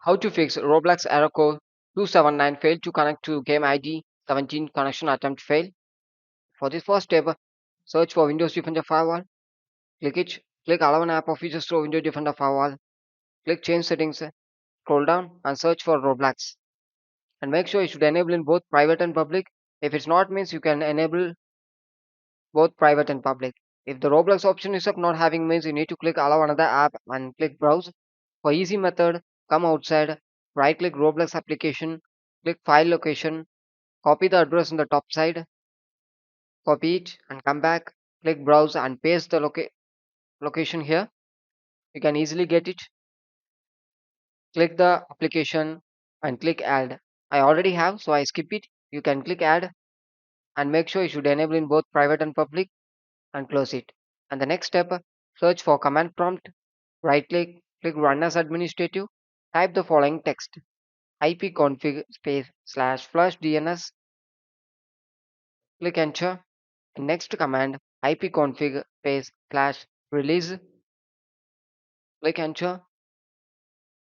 How to fix Roblox Error Code 279 failed to connect to game ID 17 connection attempt failed. For this first step, search for Windows Defender Firewall. Click it. Click Allow an app or features to Windows Defender Firewall. Click Change Settings. Scroll down and search for Roblox. And make sure you should enable in both private and public. If it's not means you can enable both private and public. If the Roblox option is up not having means you need to click Allow another app and click Browse. For easy method, come outside, right click Roblox application, click File Location, copy the address on the top side, copy it and come back, click Browse and paste the location here. You can easily get it. Click the application and click Add. I already have, so I skip it. You can click Add and make sure you should enable in both private and public and close it. And the next step, search for command prompt, right click, click Run as Administrative, type the following text ipconfig space slash flush DNS, click enter. And next command ipconfig space slash release, click enter.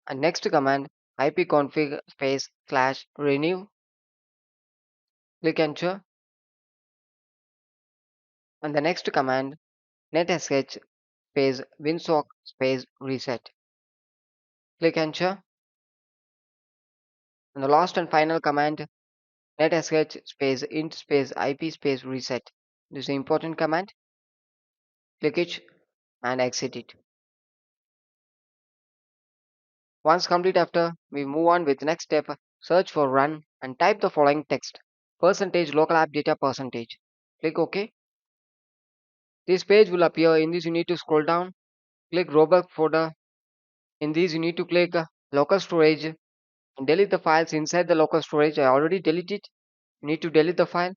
And next command ipconfig space slash renew, click enter. And the next command netsh space winsock space reset, click enter. And the last and final command netsh space int space ip space reset. This is the important command. Click it and exit it. Once complete after, we move on with next step. Search for run and type the following text. Percentage local app data percentage. Click OK. This page will appear. In this you need to scroll down. Click Roblox folder. In this you need to click local storage and delete the files inside the local storage. I already deleted it. You need to delete the file.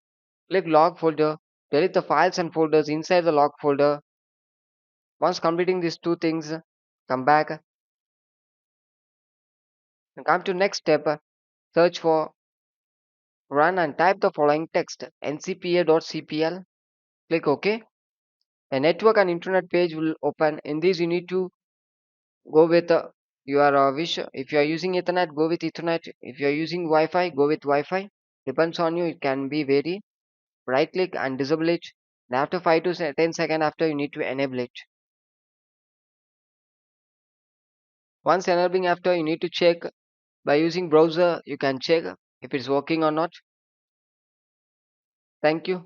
Click log folder. Delete the files and folders inside the log folder. Once completing these two things, come back and come to next step. Search for run and type the following text ncpa.cpl. Click OK. A network and internet page will open. In this, you need to go with your wish. If you are using Ethernet, go with Ethernet. If you are using Wi-Fi, go with Wi-Fi. Depends on you. It can be vary. Right click and disable it. And after 5 to 10 seconds after, you need to enable it. Once enabling after, you need to check by using browser. You can check if it's working or not. Thank you.